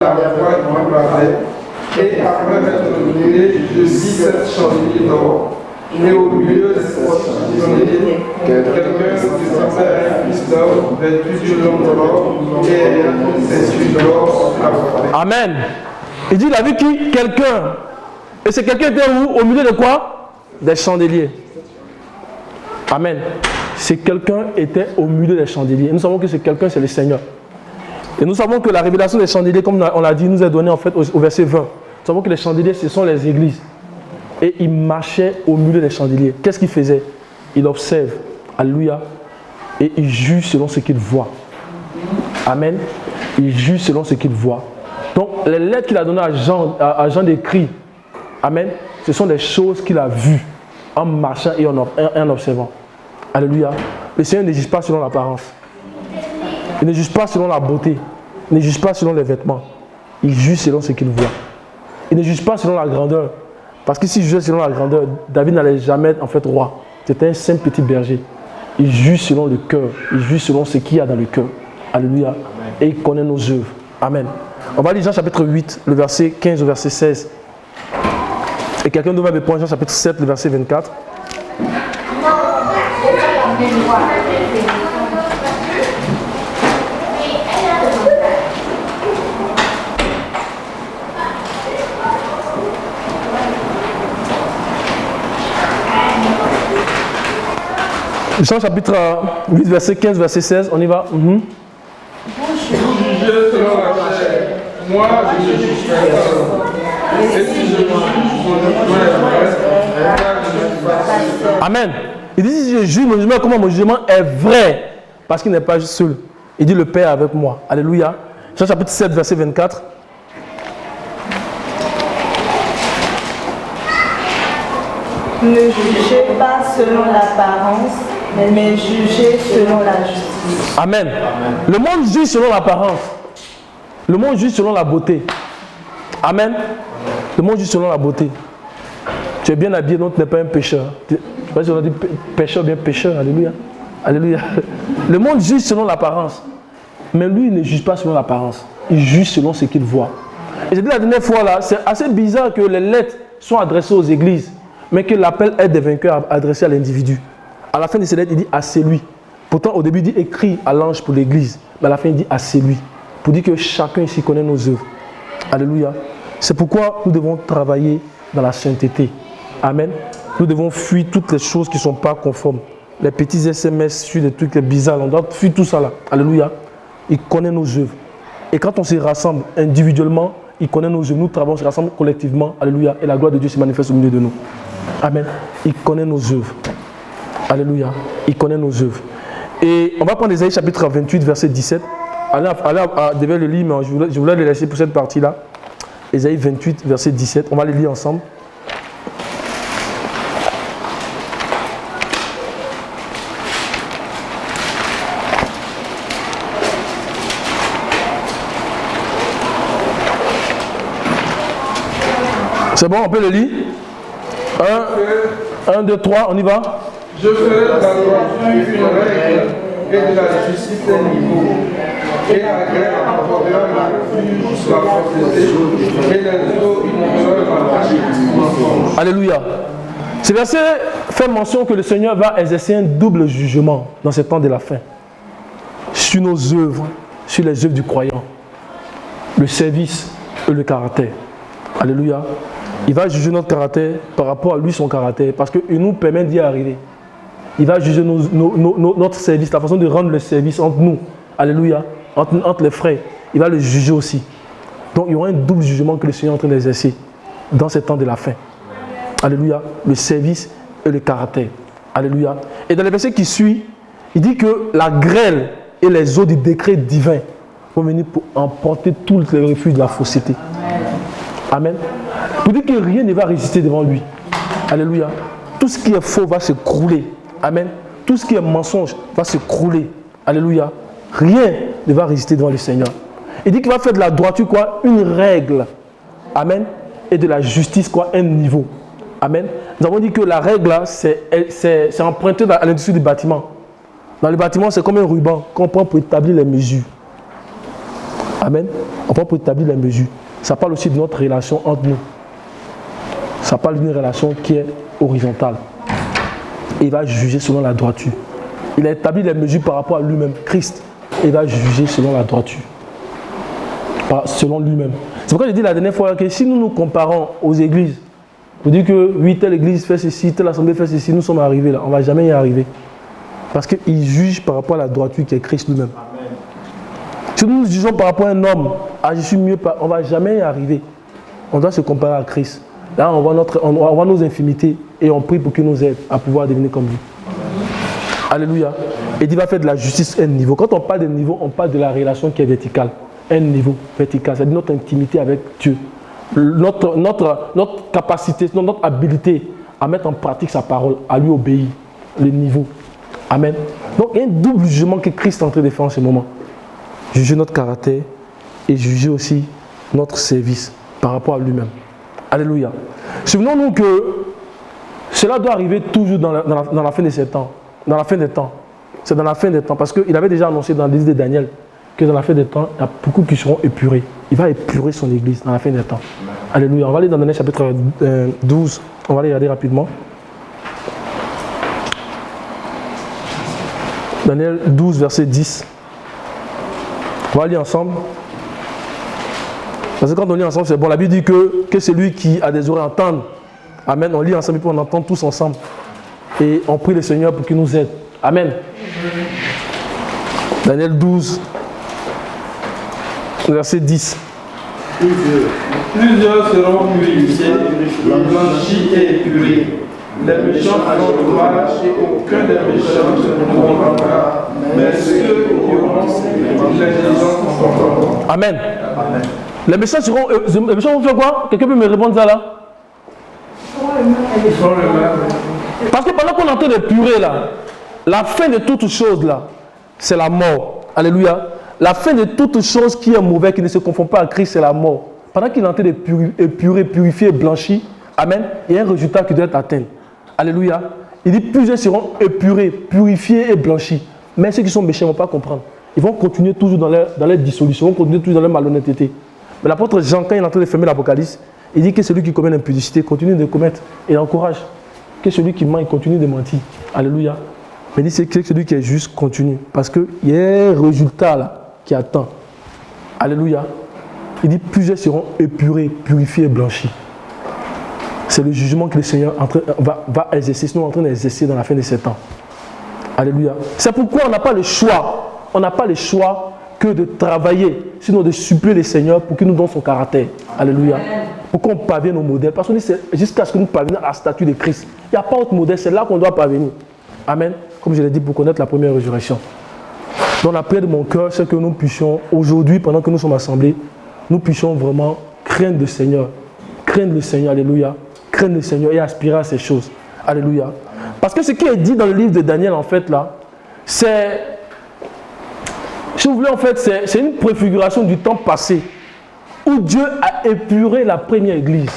la foi qui me parlait. Et après m'être tourné, je vis 7 chandeliers d'or. Et au milieu des 7 chandeliers, quelqu'un qui ressemblait à un fils d'homme, vêtu de long d'or, et ayant une ceinture d'or sur la poitrine. Amen. Il dit, il a vu qui? Quelqu'un. Et ce quelqu'un était où? Au milieu de quoi? Des chandeliers. Amen. Ce quelqu'un était au milieu des chandeliers. Et nous savons que ce quelqu'un, c'est le Seigneur. Et nous savons que la révélation des chandeliers, comme on l'a dit, nous est donnée en fait au verset 20. Nous savons que les chandeliers, ce sont les églises. Et il marchait au milieu des chandeliers. Qu'est-ce qu'il faisait? Il observe. Alléluia. Et il juge selon ce qu'il voit. Amen. Il juge selon ce qu'il voit. Donc, les lettres qu'il a données à Jean d'écrit, amen, ce sont des choses qu'il a vues en marchant et en observant. Alléluia. Le Seigneur ne juge pas selon l'apparence. Il ne juge pas selon la beauté. Il ne juge pas selon les vêtements. Il juge selon ce qu'il voit. Il ne juge pas selon la grandeur. Parce que s'il jugeait selon la grandeur, David n'allait jamais être en fait roi. C'était un simple petit berger. Il juge selon le cœur. Il juge selon ce qu'il y a dans le cœur. Alléluia. Amen. Et il connaît nos œuvres. Amen. On va lire Jean chapitre 8, le verset 15 au verset 16. Et quelqu'un doit me prendre Jean chapitre 7, le verset 24. Jean chapitre 8, verset 15, verset 16, on y va. Vous jugez selon la chair, moi je ne juge personne. Et si je juge, mon jugement est vrai, car je ne suis pas seul. Amen. Il dit si je juge, mon jugement, comment mon jugement est vrai? Parce qu'il n'est pas seul. Il dit le Père est avec moi. Alléluia. Jean chapitre 7, verset 24. Ne jugez pas selon l'apparence, mais jugez selon la justice. Amen. Le monde juge selon l'apparence. Le monde juge selon la beauté. Amen. Le monde juge selon la beauté. Tu es bien habillé, donc tu n'es pas un pécheur. Je ne sais pas si on a dit pécheur, bien pécheur. Alléluia. Alléluia. Le monde juge selon l'apparence. Mais lui, il ne juge pas selon l'apparence. Il juge selon ce qu'il voit. Et j'ai dit la dernière fois là, c'est assez bizarre que les lettres soient adressées aux églises, mais que l'appel est des vainqueurs adressé à l'individu. À la fin de ces lettres, il dit à celui. Pourtant, au début, il dit écrit à l'ange pour l'église. Mais à la fin, il dit à celui. Pour dire que chacun ici connaît nos œuvres. Alléluia. C'est pourquoi nous devons travailler dans la sainteté. Amen. Nous devons fuir toutes les choses qui ne sont pas conformes. Les petits SMS sur des trucs bizarres. On doit fuir tout ça là. Alléluia. Il connaît nos œuvres. Et quand on se rassemble individuellement, il connaît nos œuvres. Nous travaillons, on se rassemble collectivement. Alléluia. Et la gloire de Dieu se manifeste au milieu de nous. Amen. Il connaît nos œuvres. Alléluia. Il connaît nos œuvres. Et on va prendre Ésaïe chapitre 28, verset 17. Allez, devez le lire, mais je voulais le laisser pour cette partie-là. Ésaïe 28, verset 17. On va les lire ensemble. C'est bon, on peut le lire. 1, 2, 3, on y va. Je ferai de la droiture une règle et de la justice un niveau. Et la grève apportera la refuge sur la propreté et les eaux inonderont la mensonge. Alléluia. Ce verset fait mention que le Seigneur va exercer un double jugement dans ce temps de la fin. Sur nos œuvres, sur les œuvres du croyant. Le service et le caractère. Alléluia. Il va juger notre caractère par rapport à lui, son caractère, parce qu'il nous permet d'y arriver. Il va juger notre service, la façon de rendre le service entre nous. Alléluia. Entre les frères. Il va le juger aussi. Donc il y aura un double jugement que le Seigneur est en train d'exercer dans ce temps de la fin. Alléluia. Le service et le caractère. Alléluia. Et dans le verset qui suit, il dit que la grêle et les eaux du décret divin vont venir pour emporter tous les refuges de la fausseté. Amen. Pour dire que rien ne va résister devant lui. Alléluia. Tout ce qui est faux va se crouler. Amen. Tout ce qui est mensonge va se crouler. Alléluia. Rien ne va résister devant le Seigneur. Il dit qu'il va faire de la droiture quoi? Une règle. Amen. Et de la justice quoi? Un niveau. Amen. Nous avons dit que la règle là, c'est emprunté à l'industrie du bâtiment. Dans le bâtiment, c'est comme un ruban qu'on prend pour établir les mesures. Amen. On va établir les mesures. Ça parle aussi de notre relation entre nous. Ça parle d'une relation qui est horizontale. Il va juger selon la droiture. Il a établi les mesures par rapport à lui-même, Christ. Il va juger selon la droiture. Selon lui-même. C'est pourquoi j'ai dit la dernière fois que si nous nous comparons aux églises, vous dites que oui, telle église fait ceci, telle assemblée fait ceci, nous sommes arrivés là. On ne va jamais y arriver. Parce qu'il juge par rapport à la droiture qui est Christ lui-même. Si nous nous jugeons par rapport à un homme, je suis mieux, on ne va jamais y arriver. On doit se comparer à Christ. Là, on voit nos infimités et on prie pour qu'il nous aide à pouvoir devenir comme lui. Alléluia. Et il va faire de la justice un niveau. Quand on parle de niveau, on parle de la relation qui est verticale. Un niveau vertical, c'est-à-dire notre intimité avec Dieu. Notre capacité, notre habilité à mettre en pratique sa parole, à lui obéir. Le niveau. Amen. Donc il y a un double jugement que Christ est en train de faire en ce moment. Juger notre caractère et juger aussi notre service par rapport à lui-même. Alléluia. Souvenons-nous que cela doit arriver toujours dans la fin de ces temps. Dans la fin des temps. C'est dans la fin des temps. Parce qu'il avait déjà annoncé dans l'église de Daniel que dans la fin des temps, il y a beaucoup qui seront épurés. Il va épurer son église dans la fin des temps. Alléluia. On va aller dans Daniel chapitre 12. On va aller regarder rapidement. Daniel 12, verset 10. On va lire ensemble. Parce que quand on lit ensemble, c'est bon. La Bible dit que celui qui a des oreilles entende. Amen. On lit ensemble et puis on entend tous ensemble. Et on prie le Seigneur pour qu'il nous aide. Amen. Daniel 12, verset 10. Plusieurs seront purifiés, blanchis et épurés. Les méchants feront dommage et aucun des méchants ne comprendra. Mais ceux qui auront l'intelligence comprendront. Amen. Les méchants vont faire quoi? Quelqu'un peut me répondre ça là? Parce que pendant qu'on est en train de purer là, la fin de toutes choses là, c'est la mort. Alléluia. La fin de toutes choses qui est mauvaise, qui ne se confond pas à Christ, c'est la mort. Pendant qu'il est en train de épurer, purifier, blanchir, amen, il y a un résultat qui doit être atteint. Alléluia. Il dit plusieurs seront épurés, purifiés et blanchis. Mais ceux qui sont méchants ne vont pas comprendre. Ils vont continuer toujours dans leur dissolution, ils vont continuer toujours dans leur malhonnêteté. Mais l'apôtre Jean, quand il est en train de fermer l'Apocalypse, il dit que celui qui commet l'impudicité continue de commettre et encourage. Que celui qui ment, il continue de mentir. Alléluia. Mais il dit que celui qui est juste continue. Parce qu'il y a un résultat là qui attend. Alléluia. Il dit plusieurs seront épurés, purifiés et blanchis. C'est le jugement que le Seigneur va exercer, sinon en train d'exercer dans la fin de ces temps. Alléluia. C'est pourquoi on n'a pas le choix. On n'a pas le choix que de travailler, sinon de supplier le Seigneur pour qu'il nous donne son caractère. Alléluia. Pour qu'on parvienne au modèle. Parce qu'on dit c'est jusqu'à ce que nous parvenions à la statue de Christ. Il n'y a pas autre modèle, c'est là qu'on doit parvenir. Amen. Comme je l'ai dit, pour connaître la première résurrection. Donc la prière de mon cœur, c'est que nous puissions, aujourd'hui, pendant que nous sommes assemblés, nous puissions vraiment craindre le Seigneur. Craindre le Seigneur, alléluia. Craindre le Seigneur et aspirer à ces choses. Alléluia. Parce que ce qui est dit dans le livre de Daniel, en fait, là, c'est, si vous voulez, en fait, c'est une préfiguration du temps passé, où Dieu a épuré la première église.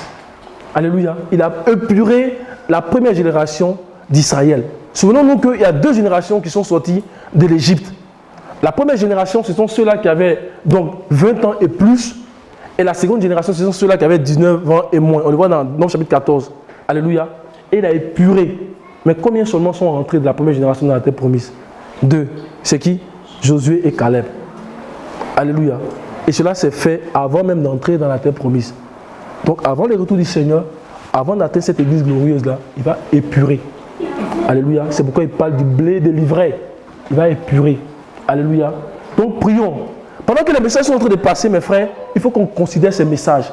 Alléluia. Il a épuré la première génération d'Israël. Souvenons-nous qu'il y a deux générations qui sont sorties de l'Égypte. La première génération, ce sont ceux-là qui avaient donc 20 ans et plus. Et la seconde génération, ce sont ceux-là qui avaient 19 ans et moins. On le voit dans Nombre chapitre 14. Alléluia. Et il a épuré. Mais combien seulement sont rentrés de la première génération dans la terre promise? 2. C'est qui? Josué et Caleb. Alléluia. Et cela s'est fait avant même d'entrer dans la terre promise. Donc avant le retour du Seigneur, avant d'atteindre cette église glorieuse-là, il va épurer. Alléluia. C'est pourquoi il parle du blé de l'ivraie. Il va épurer. Alléluia. Donc prions. Pendant que les messages sont en train de passer, mes frères, il faut qu'on considère ces messages.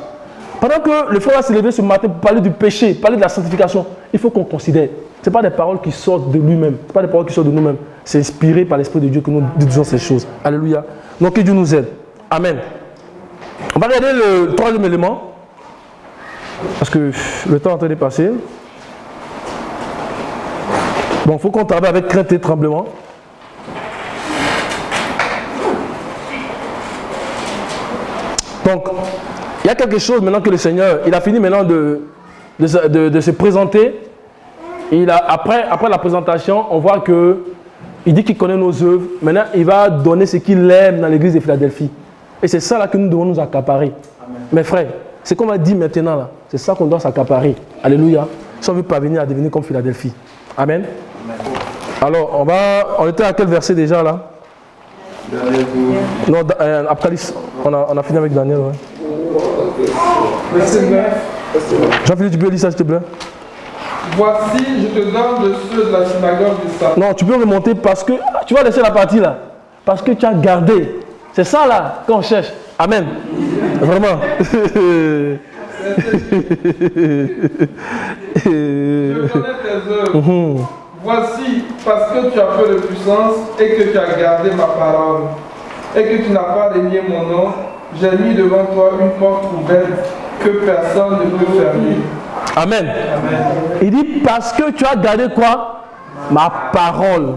Pendant que le frère va se lever ce matin pour parler du péché, parler de la sanctification, il faut qu'on considère. Ce n'est pas des paroles qui sortent de lui-même. Ce n'est pas des paroles qui sortent de nous-mêmes. C'est inspiré par l'Esprit de Dieu que nous disons ces choses. Alléluia. Donc que Dieu nous aide. Amen. On va regarder le troisième élément. Parce que le temps est en train de passer. Bon, il faut qu'on travaille avec crainte et tremblement. Donc, il y a quelque chose maintenant que le Seigneur, il a fini maintenant de se présenter. Et après la présentation, on voit qu'il dit qu'il connaît nos œuvres. Maintenant, il va donner ce qu'il aime dans l'église de Philadelphie. Et c'est ça là que nous devons nous accaparer. Mes frères, c'est qu'on va dire maintenant là. C'est ça qu'on doit s'accaparer. Alléluia. Si on veut parvenir à devenir comme Philadelphie. Amen. Alors, on était à quel verset déjà là? Non, Apocalypse. On a fini avec Daniel. Ouais. Verset 9. Jean-Philippe, tu peux lire ça s'il te plaît? Voici, je te donne de ceux de la synagogue de Satan. Non, tu peux remonter parce que... Tu vas laisser la partie là. Parce que tu as gardé. C'est ça là qu'on cherche. Amen. Vraiment. Je connais tes œuvres. Voici, parce que tu as peu de puissance et que tu as gardé ma parole et que tu n'as pas renié mon nom, j'ai mis devant toi une porte ouverte que personne ne peut fermer. Amen. Amen. Il dit parce que tu as gardé quoi? Ma parole.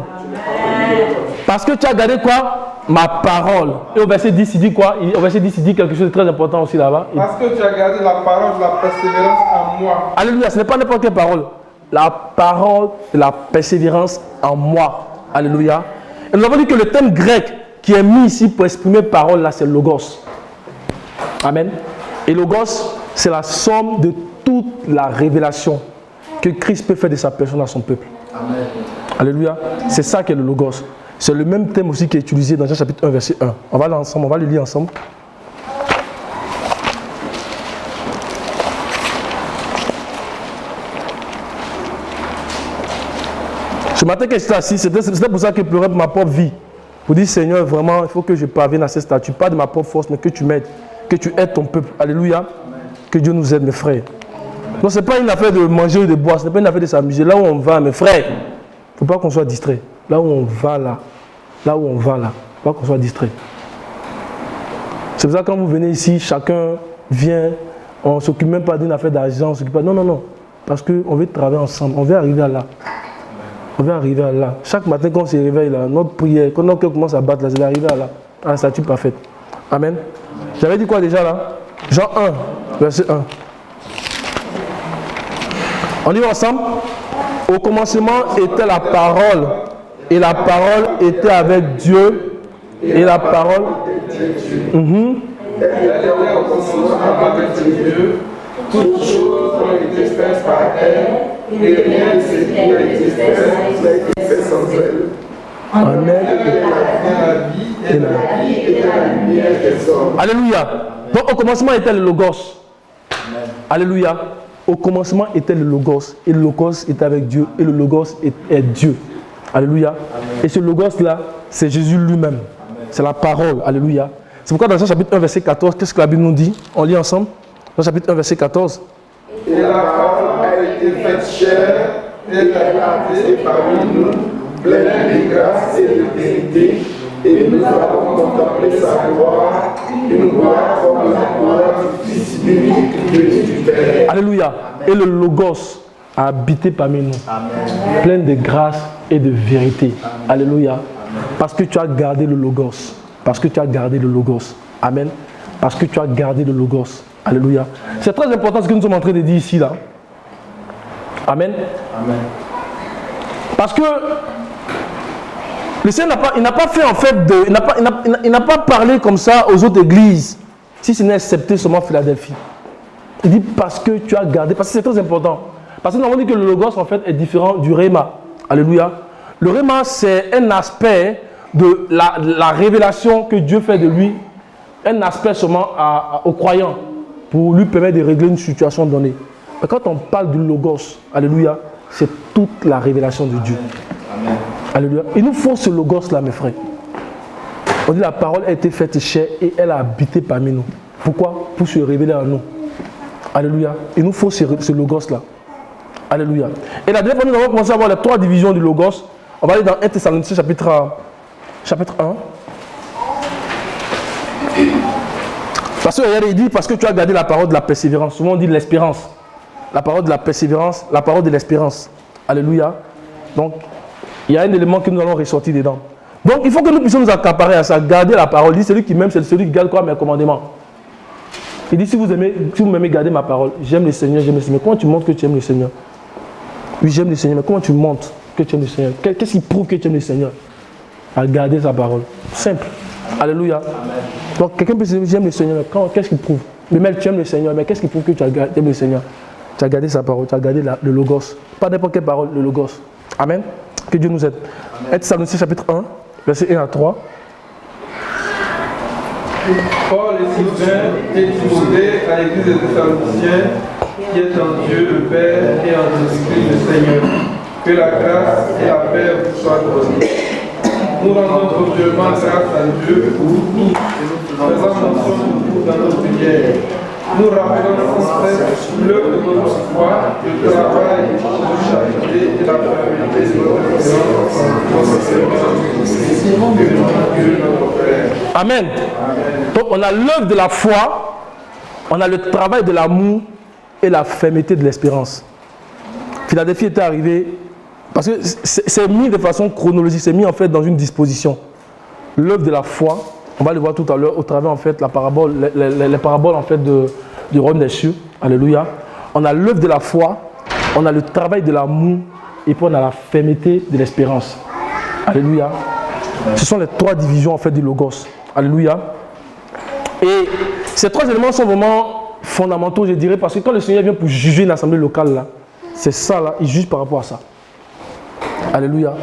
Parce que tu as gardé quoi? Ma parole. Et au verset 10, il dit quoi? Au verset 10, il dit quelque chose de très important aussi là-bas. Parce que tu as gardé la parole de la persévérance en moi. Alléluia, ce n'est pas n'importe quelle parole. La parole de la persévérance en moi. Alléluia. Et nous avons dit que le thème grec qui est mis ici pour exprimer parole là, c'est logos. Amen. Et logos, c'est la somme de toute la révélation que Christ peut faire de sa personne à son peuple. Amen. Alléluia. C'est ça qu'est le logos. C'est le même thème aussi qui est utilisé dans Jean chapitre 1, verset 1. On va aller ensemble, on va le lire ensemble. Ce matin que j'étais assis, c'était pour ça que je pleurais pour ma propre vie. Pour dire, Seigneur, vraiment, il faut que je parvienne à ce statut. Pas de ma propre force, mais que tu m'aides. Que tu aides ton peuple. Alléluia. Amen. Que Dieu nous aide, mes frères. Donc, ce n'est pas une affaire de manger ou de boire. Ce n'est pas une affaire de s'amuser. Là où on va, mes frères, il ne faut pas qu'on soit distrait. Là où on va, là. Là où on va, là. Il ne faut pas qu'on soit distrait. C'est pour ça que quand vous venez ici, chacun vient. On ne s'occupe même pas d'une affaire d'argent. Non, non, non. Parce qu'on veut travailler ensemble. On veut arriver à là. On veut arriver à là. Chaque matin, quand on se réveille, là, notre prière, quand notre cœur commence à battre, là, c'est d'arriver à là, à la statue parfaite. Amen. J'avais dit quoi déjà là? Jean 1, verset 1. On y va ensemble. Au commencement était la parole, et la parole était avec Dieu, et la parole. Elle était au commencement avec Dieu. Toutes choses ont été faites par elle, et rien de ce qui a été fait sans elle. En elle était la vie, et la vie était la lumière des hommes. Alléluia. Donc au commencement était le Logos. Alléluia. Au commencement était le Logos. Et le Logos était avec Dieu. Et le Logos est Dieu. Alléluia. Et ce Logos-là, c'est Jésus lui-même. C'est la parole. Alléluia. C'est pourquoi dans Jean chapitre 1, verset 14, qu'est-ce que la Bible nous dit? On lit ensemble. Dans chapitre 1, verset 14. Et la parole a été faite chair, et elle a habité parmi nous, pleine de grâce et de vérité, et nous avons contemplé sa gloire, une gloire comme la gloire du Fils unique du Père. Alléluia. Et le Logos a habité parmi nous, plein de grâce et de vérité. Amen. Alléluia. Amen. Parce que tu as gardé le Logos. Parce que tu as gardé le Logos. Amen. Parce que tu as gardé le Logos. Alléluia. C'est très important ce que nous sommes en train de dire ici, là. Amen. Amen. Parce que le Seigneur n'a pas fait en fait il n'a pas parlé comme ça aux autres églises, si ce n'est excepté seulement Philadelphie. Il dit parce que tu as gardé, parce que c'est très important. Parce que nous avons dit que le Logos en fait est différent du Réma. Alléluia. Le Réma c'est un aspect de la révélation que Dieu fait de lui, un aspect seulement aux croyants, pour lui permettre de régler une situation donnée. Mais quand on parle du Logos, alléluia, c'est toute la révélation de Dieu. Amen. Alléluia. Il nous faut ce Logos là, mes frères. On dit la parole a été faite chair et elle a habité parmi nous. Pourquoi? Pour se révéler à nous. Alléluia. Il nous faut ce Logos là. Alléluia. Et la dernière fois, nous avons commencé à voir les 3 divisions du Logos. On va aller dans 1 Thessaloniciens chapitre 1. Parce qu'il dit, parce que tu as gardé la parole de la persévérance. Souvent on dit de l'espérance. La parole de la persévérance, la parole de l'espérance. Alléluia. Donc, il y a un élément que nous allons ressortir dedans. Donc, il faut que nous puissions nous accaparer à ça, garder la parole. Il dit, celui qui m'aime, c'est celui qui garde quoi? Mes commandements. Il dit, si vous m'aimez garder ma parole, j'aime le Seigneur, j'aime le Seigneur. Comment tu montres que tu aimes le Seigneur? Oui, j'aime le Seigneur, mais comment tu montres que tu aimes le Seigneur? Qu'est-ce qui prouve que tu aimes le Seigneur? À garder sa parole. Simple. Alléluia. Amen. Donc quelqu'un peut se dire, j'aime le Seigneur, mais qu'est-ce qu'il prouve? Mais tu aimes le Seigneur, mais qu'est-ce qui prouve que tu aimes le Seigneur? Tu as gardé sa parole, tu as gardé le logos. Pas n'importe quelle parole, le logos. Amen. Que Dieu nous aide. 1 Thessaloniciens chapitre 1, verset 1 à 3. Paul et Sylvain et Timothée à l'église des Thessaloniciens, qui est en Dieu le Père et en Jésus-Christ le Seigneur. Que la grâce et la paix vous soient données. Nous rendons continuellement grâce à Dieu pour tous et nous faisons mention de vous dans notre prière. Nous rappelons sans cesse l'œuvre de notre foi, le travail de charité et la fermeté de votre présence dans ce Seigneur Dieu notre Père. Amen. Donc on a l'œuvre de la foi, on a le travail de l'amour et la fermeté de l'espérance. Philadelphie était arrivé, parce que c'est mis de façon chronologique, c'est mis en fait dans une disposition. L'œuvre de la foi, on va le voir tout à l'heure au travers en fait la parabole, les paraboles en fait du royaume des cieux. Alléluia. On a l'œuvre de la foi, on a le travail de l'amour et puis on a la fermeté de l'espérance. Alléluia. Ce sont les trois divisions en fait du logos. Alléluia. Et ces trois éléments sont vraiment fondamentaux, je dirais, parce que quand le Seigneur vient pour juger une assemblée locale là, c'est ça là, il juge par rapport à ça. Alléluia.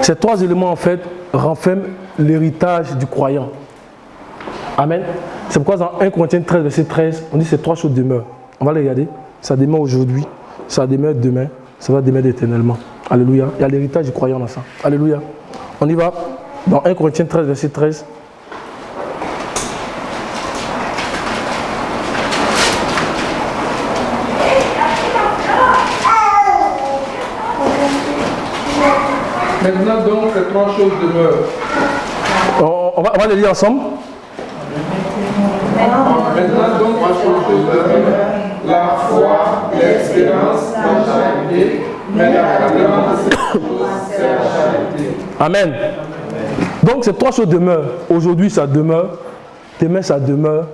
Ces trois éléments en fait renferment l'héritage du croyant. Amen. C'est pourquoi dans 1 Corinthiens 13, verset 13, on dit ces trois choses demeurent. On va les regarder. Ça demeure aujourd'hui, ça demeure demain, ça va demeurer éternellement. Alléluia. Il y a l'héritage du croyant dans ça. Alléluia. On y va. Dans 1 Corinthiens 13, verset 13. Maintenant donc, ces trois choses demeurent. On va les lire ensemble. Maintenant donc, trois choses demeurent. La foi, l'espérance, la charité. Mais la plus grande, c'est la charité. Amen. Donc ces trois choses demeurent. Aujourd'hui ça demeure, demain ça demeure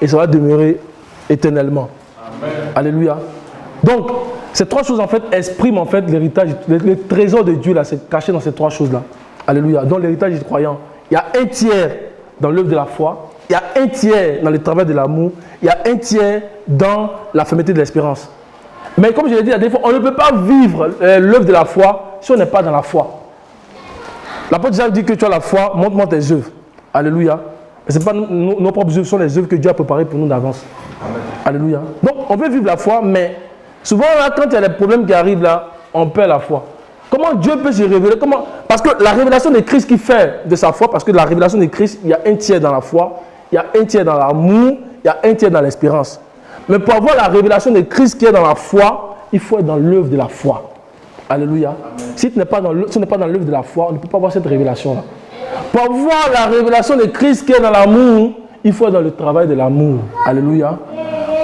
et ça va demeurer éternellement. Amen. Alléluia. Donc ces trois choses en fait expriment en fait l'héritage, le trésor de Dieu là, c'est caché dans ces trois choses là. Alléluia. Donc l'héritage du croyant, il y a un tiers dans l'œuvre de la foi, il y a un tiers dans le travail de l'amour, il y a un tiers dans la fermeté de l'espérance. Mais comme je l'ai dit la dernière fois, on ne peut pas vivre l'œuvre de la foi si on n'est pas dans la foi. L'apôtre Jacques dit que tu as la foi, montre-moi tes œuvres. Alléluia. Ce n'est pas nos propres œuvres, ce sont les œuvres que Dieu a préparées pour nous d'avance. Alléluia. Donc on veut vivre la foi, mais souvent là, quand il y a des problèmes qui arrivent là, on perd la foi. Comment Dieu peut se révéler? Parce que la révélation de Christ qui fait de sa foi, parce que la révélation de Christ, il y a un tiers dans la foi, il y a un tiers dans l'amour, il y a un tiers dans l'espérance. Mais pour avoir la révélation de Christ qui est dans la foi, il faut être dans l'œuvre de la foi. Alléluia. Amen. Si tu n'es pas dans l'œuvre de la foi, on ne peut pas avoir cette révélation-là. Pour avoir la révélation de Christ qui est dans l'amour, il faut être dans le travail de l'amour. Alléluia.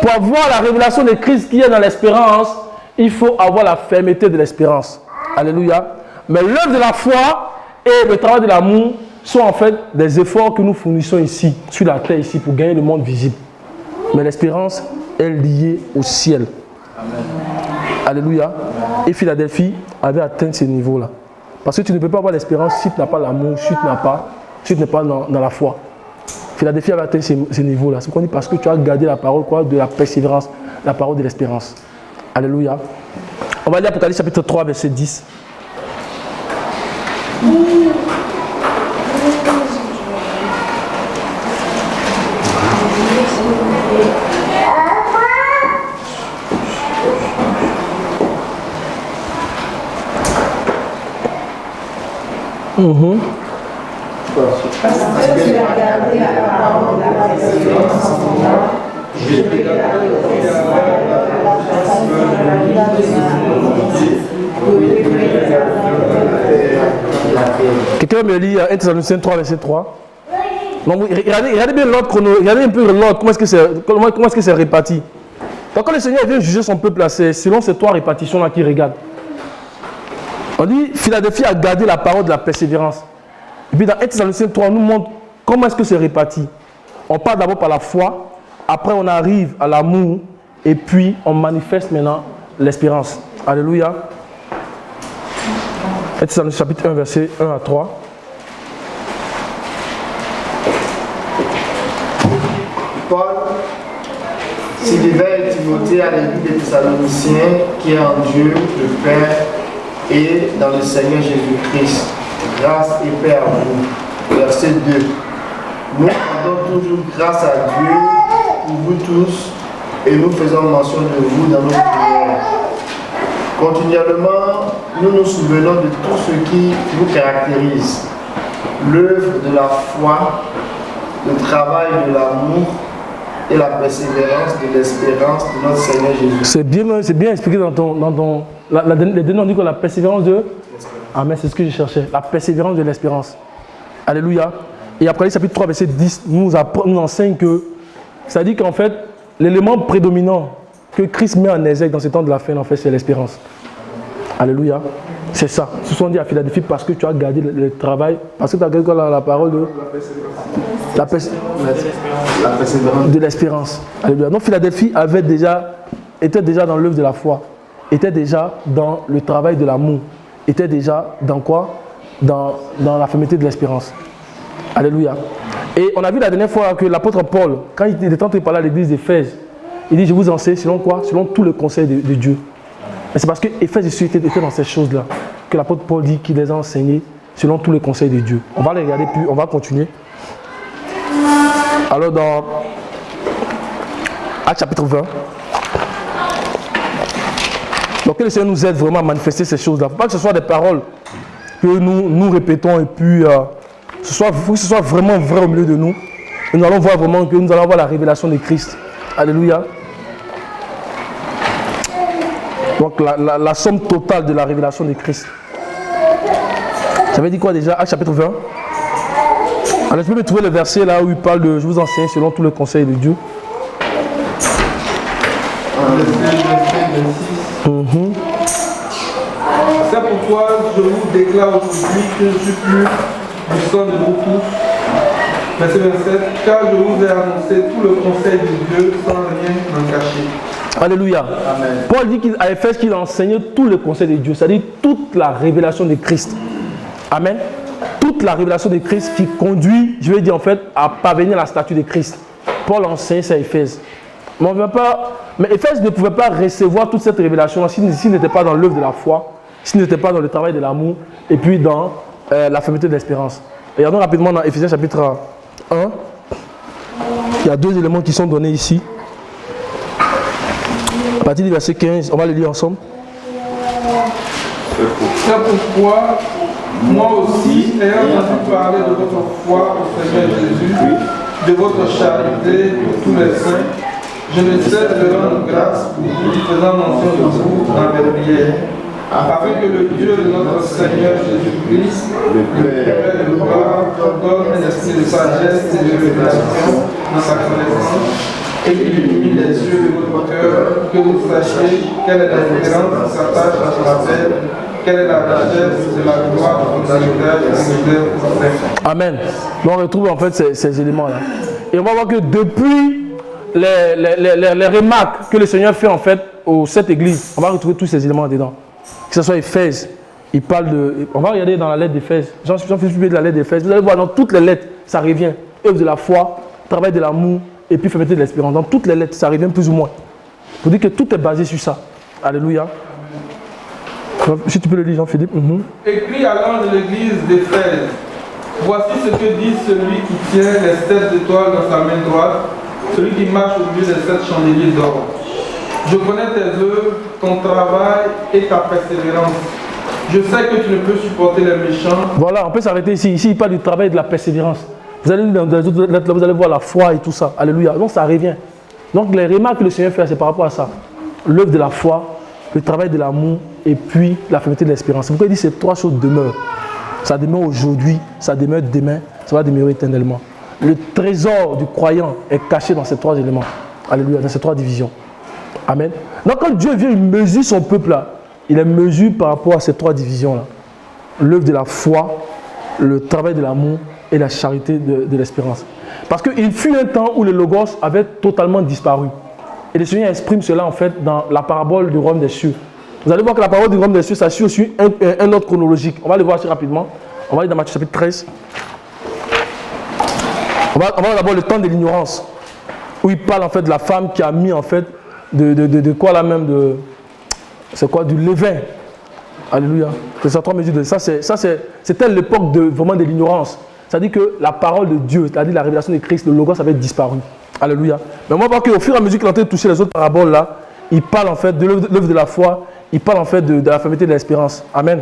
Pour avoir la révélation de Christ qui est dans l'espérance, il faut avoir la fermeté de l'espérance. Alléluia. Mais l'œuvre de la foi et le travail de l'amour sont en fait des efforts que nous fournissons ici, sur la terre, ici, pour gagner le monde visible. Mais l'espérance est liée au ciel. Amen. Alléluia. Et Philadelphie avait atteint ce niveau-là. Parce que tu ne peux pas avoir l'espérance si tu n'as pas l'amour, si tu n'es pas dans la foi. Philadelphie avait atteint ce niveau-là. C'est qu'on dit parce que tu as gardé la parole de la persévérance, la parole de l'espérance. Alléluia. On va lire Apocalypse chapitre 3, verset 10. Parce que tu as gardé la parole de la persévérance en moi, je te garderai Quelqu'un me lit 1 Thessaloniciens 3, verset 3. Donc, regardez bien l'ordre chronologique, regardez un peu l'ordre, comment est-ce que c'est réparti. Donc quand le Seigneur vient juger son peuple, c'est selon ces trois répartitions-là qu'il regarde. On dit, Philadelphie a gardé la parole de la persévérance. Et puis dans 1 Thessaloniciens 3, on nous montre comment est-ce que c'est réparti. On part d'abord par la foi, après on arrive à l'amour, et puis on manifeste maintenant l'espérance. Alléluia. 1 Thessaloniciens chapitre 1, verset 1 à 3. Sylvain et Timothée à l'église des Thessaloniciens qui est en Dieu, le Père, et dans le Seigneur Jésus-Christ. Grâce et paix à vous. Verset 2. Nous rendons toujours grâce à Dieu pour vous tous et nous faisons mention de vous dans nos prières. Continuellement, nous nous souvenons de tout ce qui vous caractérise. L'œuvre de la foi, le travail de l'amour et la persévérance de l'espérance de notre Seigneur Jésus. C'est bien expliqué dans ton les deux noms dit que la persévérance de... Amen, c'est ce que je cherchais. La persévérance de l'espérance. Alléluia. Et après le chapitre 3, verset 10, nous enseigne que, ça dit qu'en fait, l'élément prédominant que Christ met en exergue dans ce temps de la fin, en fait, c'est l'espérance. Alléluia. C'est ça. Ce sont dit à Philadelphie parce que tu as gardé le travail, parce que tu as gardé la parole de la persévérance de l'espérance. Alléluia. Donc Philadelphie était déjà dans l'œuvre de la foi, était déjà dans le travail de l'amour, était déjà dans quoi? Dans la fermeté de l'espérance. Alléluia. Et on a vu la dernière fois que l'apôtre Paul, quand il était en train de parler à l'église d'Éphèse, il dit, je vous enseigne selon quoi? Selon tout le conseil de Dieu. Et c'est parce que Éphèse était dans ces choses-là que l'apôtre Paul dit qu'il les a enseignés selon tous les conseils de Dieu. On va les regarder puis on va continuer. Alors dans Actes chapitre 20, donc que le Seigneur nous aide vraiment à manifester ces choses-là. Il ne faut pas que ce soit des paroles que nous répétons et puis il faut que ce soit vraiment vrai au milieu de nous. Et nous allons voir vraiment que nous allons voir la révélation de Christ. Alléluia. Donc la somme totale de la révélation de Christ. Ça veut dire quoi déjà? Actes chapitre 20. Alors je peux me trouver le verset là où il parle de je vous enseigne selon tous les conseils de Dieu. C'est pourquoi je vous déclare aujourd'hui que je ne suis plus du sang de vous tous. Verset 27. Car je vous ai annoncé tout le conseil de Dieu sans rien en cacher. Alléluia. Amen. Paul dit qu'à Éphèse qu'il a enseigné tout le conseil de Dieu, c'est-à-dire toute la révélation de Christ. Amen. Toute la révélation de Christ qui conduit, je vais dire en fait, à parvenir à la statue de Christ. Paul enseigne ça à Éphèse. Mais Éphèse ne pouvait pas recevoir toute cette révélation s'il n'était pas dans l'œuvre de la foi, s'il n'était pas dans le travail de l'amour et puis dans la fermeté de l'espérance. Regardons rapidement dans Éphésiens chapitre 1. Il y a deux éléments qui sont donnés ici. À partir du verset 15, on va le lire ensemble. C'est pourquoi, moi aussi, ayant entendu parler de votre foi au Seigneur Jésus, de votre charité pour tous les saints, je ne cesse de rendre grâce pour vous, faisant mention de vous dans mes prières, afin que le Dieu de notre Seigneur Jésus-Christ, le Père de gloire, donne un esprit de sagesse et de révélation dans sa connaissance, et qu'il illumine les yeux de votre cœur, que vous sachiez quelle est l'espérance qui s'attache à son appel, quelle est la richesse de la gloire de son héritage et de Amen. Donc on retrouve en fait ces éléments-là. Et on va voir que depuis les remarques que le Seigneur fait en fait aux 7 églises, on va retrouver tous ces éléments dedans. Que ce soit Éphèse, il parle de... On va regarder dans la lettre d'Éphèse. Jean-Philippe publié de la lettre d'Éphèse. Vous allez voir dans toutes les lettres, ça revient. Œuvre de la foi, travail de l'amour, et puis fermeté de l'espérance. Dans toutes les lettres, ça revient plus ou moins. Pour dire que tout est basé sur ça. Alléluia. Si tu peux le lire, Jean-Philippe. Écrit à l'ange de l'église d'Éphèse. Voici ce que dit celui qui tient les 7 étoiles dans sa main droite, celui qui marche au milieu des 7 chandeliers d'or. Je connais tes œuvres, ton travail et ta persévérance. Je sais que tu ne peux supporter les méchants. Voilà, on peut s'arrêter ici. Ici, il parle du travail et de la persévérance. Vous allez dans les autres lettres, vous allez voir la foi et tout ça. Alléluia. Donc ça revient. Donc les remarques que le Seigneur fait, c'est par rapport à ça. L'œuvre de la foi, le travail de l'amour et puis la fermeté de l'espérance. C'est pourquoi il dit que ces 3 choses demeurent. Ça demeure aujourd'hui, ça demeure demain, ça va demeurer éternellement. Le trésor du croyant est caché dans ces 3 éléments. Alléluia, dans ces 3 divisions. Amen. Donc quand Dieu vient, il mesure son peuple là. Il est mesure par rapport à ces 3 divisions là. L'œuvre de la foi, le travail de l'amour et la charité de l'espérance. Parce qu'il fut un temps où le Logos avait totalement disparu. Et le Seigneur exprime cela en fait dans la parabole du royaume des cieux. Vous allez voir que la parole du royaume des cieux, ça suit aussi un ordre chronologique. On va le voir assez rapidement. On va aller dans Matthieu chapitre 13. On va voir d'abord le temps de l'ignorance. où il parle en fait de la femme qui a mis en fait de quoi là même de... C'est quoi? Du levain. Alléluia. C'est ça, 3 mesures de... C'était l'époque vraiment de l'ignorance. C'est-à-dire que la parole de Dieu, c'est-à-dire la révélation de Christ, le logos avait disparu. Alléluia. Mais on va voir qu'au fur et à mesure qu'il est en train de toucher les autres paraboles là, il parle en fait de l'œuvre de la foi, il parle en fait de la fermeté de l'espérance. Amen.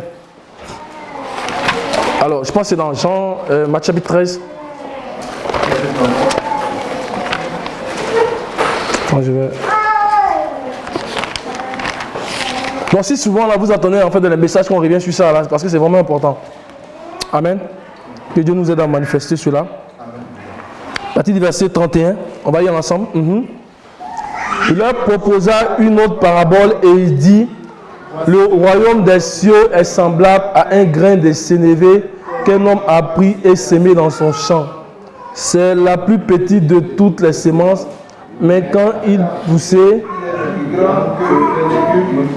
Alors, je pense que c'est dans Jean, Matthieu chapitre 13. Attends, je vais... Donc si souvent là vous attendez en fait dans les messages qu'on revient sur ça là, parce que c'est vraiment important. Amen. Que Dieu nous aide à manifester cela. À partir du verset 31, on va y aller ensemble. Il leur proposa une autre parabole et il dit: le royaume des cieux est semblable à un grain de sénévé qu'un homme a pris et semé dans son champ. C'est la plus petite de toutes les semences, mais quand il poussait, plus grand que les légumes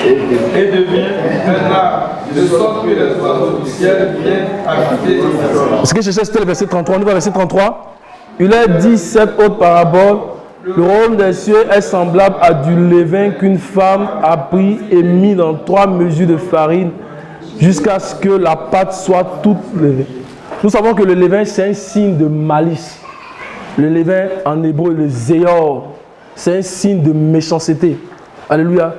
et devient un arbre, de sorte que les oiseaux du ciel viennent habiter dans sa maison. Ce que je cherche, c'était le verset 33. On y va, verset 33. Il a dit cette autre parabole: le royaume des cieux est semblable à du levain qu'une femme a pris et mis dans 3 mesures de farine jusqu'à ce que la pâte soit toute levée. Nous savons que le levain, c'est un signe de malice. Le levain, en hébreu, le zéor, c'est un signe de méchanceté. Alléluia.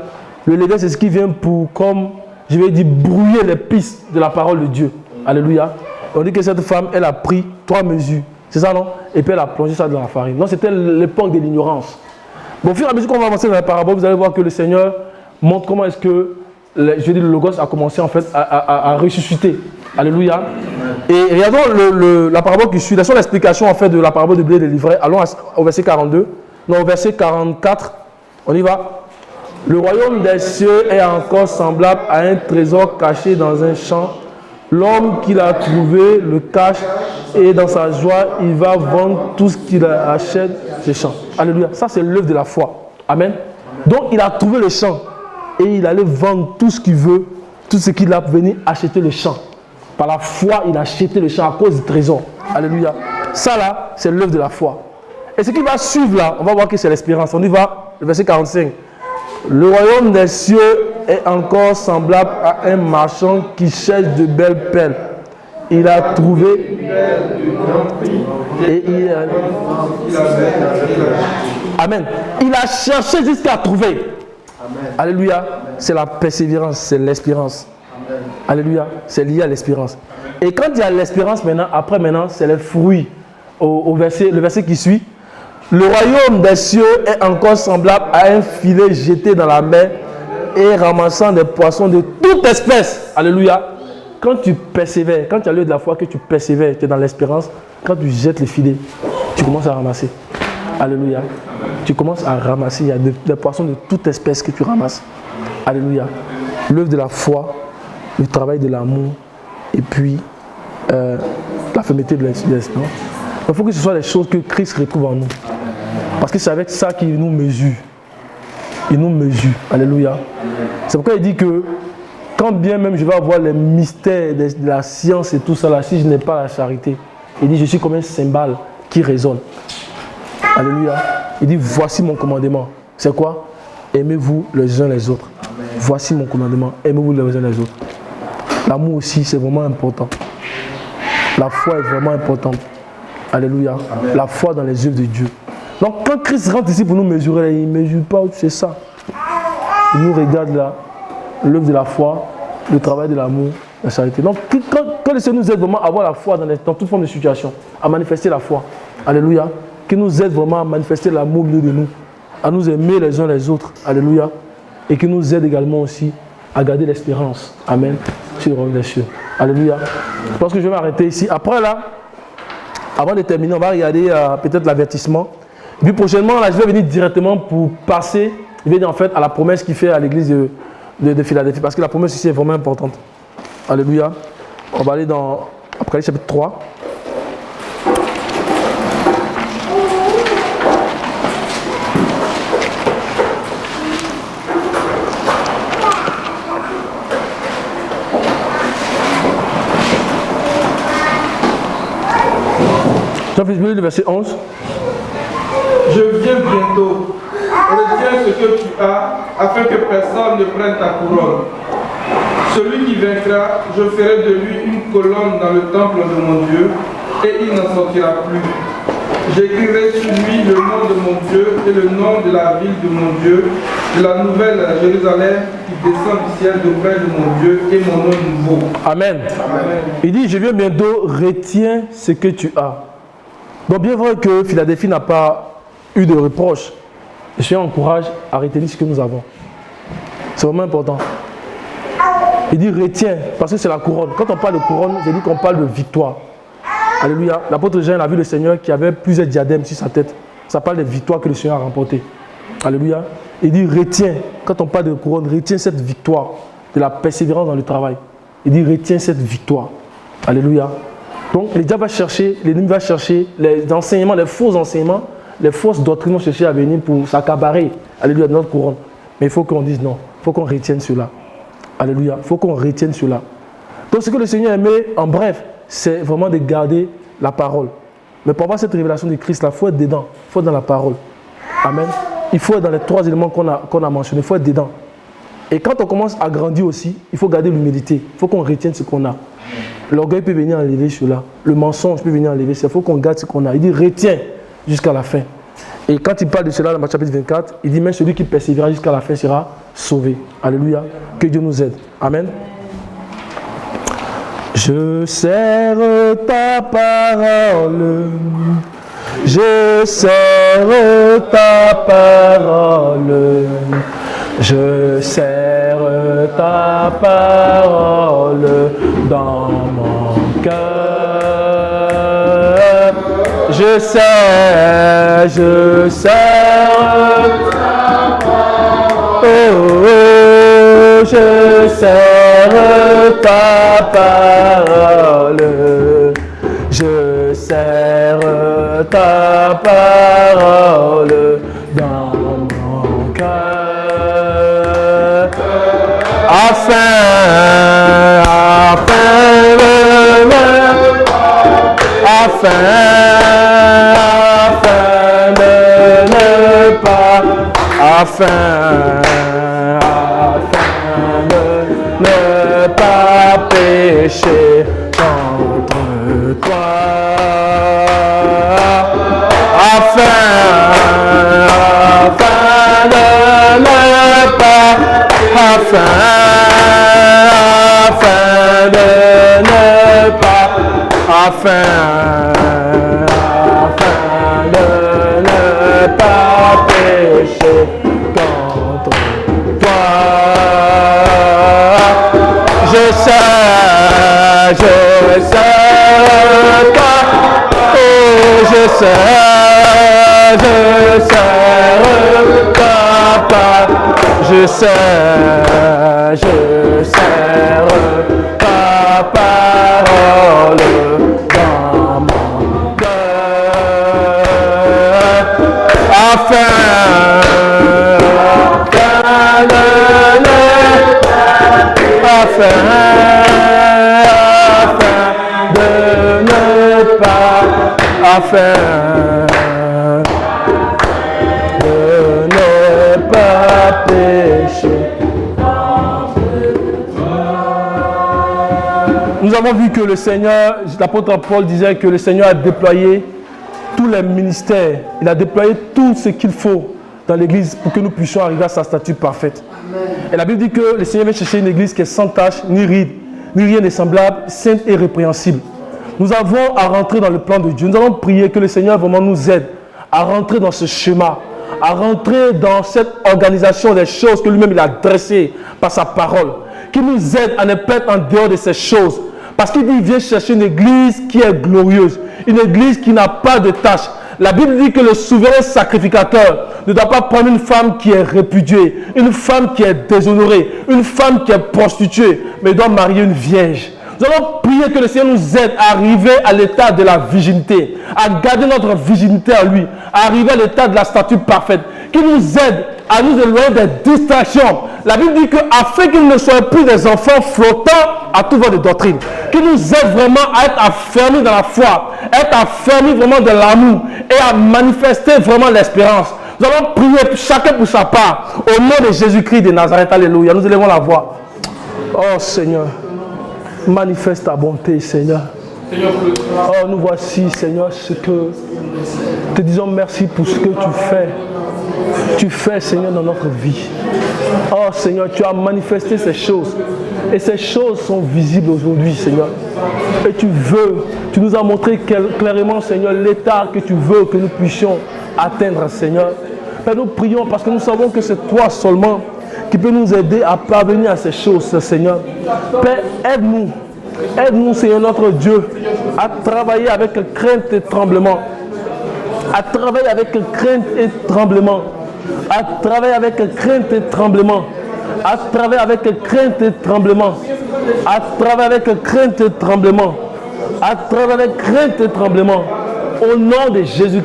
Le levain, c'est ce qui vient pour, comme je vais dire, brouiller les pistes de la parole de Dieu. Alléluia. On dit que cette femme, elle a pris 3 mesures. C'est ça, non? Et puis elle a plongé ça dans la farine. Non, c'était l'époque de l'ignorance. Bon, au fur et à mesure qu'on va avancer dans la parabole, vous allez voir que le Seigneur montre comment est-ce que le logos a commencé en fait à ressusciter. Alléluia. Et regardons la parabole qui suit. La seule explication en fait de la parabole de blé délivré. Allons au verset 42. Non, au verset 44. On y va. Le royaume des cieux est encore semblable à un trésor caché dans un champ. L'homme qui l'a trouvé le cache et dans sa joie, il va vendre tout ce qu'il achète ce champ. Alléluia. Ça, c'est l'œuvre de la foi. Amen. Donc, il a trouvé le champ et il allait vendre tout ce qu'il veut, tout ce qu'il a venu acheter le champ. Par la foi, il a acheté le champ à cause du trésor. Alléluia. Ça, là, c'est l'œuvre de la foi. Et ce qui va suivre là, on va voir que c'est l'espérance. On y va, le verset 45. Le royaume des cieux est encore semblable à un marchand qui cherche de belles perles. Il a trouvé et il a... Amen. Il a cherché jusqu'à trouver. Amen. Alléluia. C'est la persévérance, c'est l'espérance. Amen. Alléluia. C'est lié à l'espérance. Et quand il y a l'espérance maintenant, après maintenant, c'est les fruits. Le verset qui suit. Le royaume des cieux est encore semblable à un filet jeté dans la mer et ramassant des poissons de toute espèce. Alléluia. Quand tu persévères, quand tu as l'œuvre de la foi, que tu persévères, tu es dans l'espérance, quand tu jettes les filets, tu commences à ramasser. Alléluia. Tu commences à ramasser, il y a des poissons de toute espèce que tu ramasses. Alléluia. L'œuvre de la foi, le travail de l'amour et puis la fermeté de l'espérance. Il faut que ce soit les choses que Christ retrouve en nous. Parce que c'est avec ça qu'il nous mesure. Il nous mesure. Alléluia. C'est pourquoi il dit que quand bien même je vais avoir les mystères de la science et tout ça là, si je n'ai pas la charité, il dit je suis comme un cymbale qui résonne. Alléluia. Il dit voici mon commandement. C'est quoi? Aimez-vous les uns les autres. Voici mon commandement. Aimez-vous les uns les autres. L'amour aussi, c'est vraiment important. La foi est vraiment importante. Alléluia. Amen. La foi dans les œuvres de Dieu. Donc quand Christ rentre ici pour nous mesurer, il ne mesure pas, c'est ça. Il nous regarde là, l'œuvre de la foi, le travail de l'amour, la charité. Donc quand le Seigneur nous aide vraiment à avoir la foi dans toute forme de situation, à manifester la foi. Alléluia. Qu'il nous aide vraiment à manifester l'amour au milieu de nous, à nous aimer les uns les autres. Alléluia. Et qu'il nous aide également aussi à garder l'espérance. Amen. Sur le royaume des cieux. Alléluia. Je pense que je vais m'arrêter ici. Après là, avant de terminer, on va regarder peut-être l'avertissement. Puis prochainement, là, je vais venir directement pour passer, je vais dire en fait à la promesse qu'il fait à l'église de Philadelphie. Parce que la promesse ici est vraiment importante. Alléluia. On va aller dans Apocalypse chapitre 3. Je vais lire le verset 11. Je viens bientôt. Retiens ce que tu as, afin que personne ne prenne ta couronne. Celui qui vaincra, je ferai de lui une colonne dans le temple de mon Dieu, et il n'en sortira plus. J'écrirai sur lui le nom de mon Dieu et le nom de la ville de mon Dieu, de la nouvelle Jérusalem qui descend du ciel d'auprès de mon Dieu et mon nom nouveau. Amen. Amen. Il dit, je viens bientôt, retiens ce que tu as. Donc bien vrai que Philadelphie n'a pas eu de reproches. Je encourage à retenir ce que nous avons. C'est vraiment important. Il dit retiens, parce que c'est la couronne. Quand on parle de couronne, j'ai dit qu'on parle de victoire. Alléluia. L'apôtre Jean a vu le Seigneur qui avait plusieurs diadèmes sur sa tête. Ça parle des victoires que le Seigneur a remportées. Alléluia. Il dit retiens, quand on parle de couronne, retiens cette victoire, de la persévérance dans le travail. Il dit retiens cette victoire. Alléluia. Donc le diable va chercher, l'ennemi va chercher les enseignements, les faux enseignements, les fausses doctrines vont chercher à venir pour s'accaparer. Alléluia, de notre couronne. Mais il faut qu'on dise non. Il faut qu'on retienne cela. Alléluia. Il faut qu'on retienne cela. Donc ce que le Seigneur aimait, en bref, c'est vraiment de garder la parole. Mais pour avoir cette révélation du Christ, il faut être dedans. Il faut être dans la parole. Amen. Il faut être dans les 3 éléments qu'on a mentionnés. Il faut être dedans. Et quand on commence à grandir aussi, il faut garder l'humilité. Il faut qu'on retienne ce qu'on a. L'orgueil peut venir enlever cela. Le mensonge peut venir enlever cela. Il faut qu'on garde ce qu'on a. Il dit retiens jusqu'à la fin. Et quand il parle de cela dans le chapitre 24, il dit même celui qui persévérera jusqu'à la fin sera sauvé. Alléluia. Que Dieu nous aide. Amen. Je serre ta parole. Je serre ta parole. Je serre ta parole dans mon cœur. Je serre ta parole. Oh, je serre ta parole. Je serre ta parole dans mon cœur. Afin de ne pas pécher contre toi. Afin de ne pas pécher contre toi. Je sais pas, oh, je sais pas, je sais ta parole dans mon cœur, afin de ne pas pécher. Nous avons vu que le Seigneur, l'apôtre Paul disait que le Seigneur a déployé tous les ministères, il a déployé tout ce qu'il faut dans l'église pour que nous puissions arriver à sa stature parfaite. Amen. Et la Bible dit que le Seigneur vient chercher une église qui est sans tache, ni ride, ni rien de semblable, sainte et répréhensible. Nous avons à rentrer dans le plan de Dieu. Nous allons prier que le Seigneur vraiment nous aide à rentrer dans ce schéma, à rentrer dans cette organisation des choses que lui-même il a dressées par sa parole, qui nous aide à ne pas être en dehors de ces choses. Parce qu'il dit qu'il vient chercher une église qui est glorieuse, une église qui n'a pas de tâche. La Bible dit que le souverain sacrificateur ne doit pas prendre une femme qui est répudiée, une femme qui est déshonorée, une femme qui est prostituée, mais il doit marier une vierge. Nous allons prier que le Seigneur nous aide à arriver à l'état de la virginité, à garder notre virginité à lui, à arriver à l'état de la stature parfaite, qui nous aide à nous éloigner des distractions. La Bible dit qu'afin qu'ils ne soient plus des enfants flottants à tout vent de doctrine, qui nous aide vraiment à être affermis dans la foi, être affermis vraiment dans l'amour et à manifester vraiment l'espérance. Nous allons prier chacun pour sa part au nom de Jésus-Christ de Nazareth. Alléluia. Nous élevons la voix. Oh Seigneur, manifeste ta bonté, Seigneur. Oh, nous voici, Seigneur, ce que te disons merci pour ce que tu fais. Tu fais, Seigneur, dans notre vie. Oh, Seigneur, tu as manifesté ces choses. Et ces choses sont visibles aujourd'hui, Seigneur. Et tu nous as montré clairement, Seigneur, l'état que tu veux que nous puissions atteindre, Seigneur. Père, nous prions parce que nous savons que c'est toi seulement qui peut nous aider à parvenir à ces choses, Seigneur. Père, aide-nous. Aide-nous, Seigneur, notre Dieu, à travailler avec crainte et tremblement. À travailler avec crainte et tremblement. À travailler avec crainte et tremblement. À travailler avec crainte et tremblement. À travailler avec crainte et tremblement. À travailler avec crainte et tremblement. Au nom de Jésus-Christ.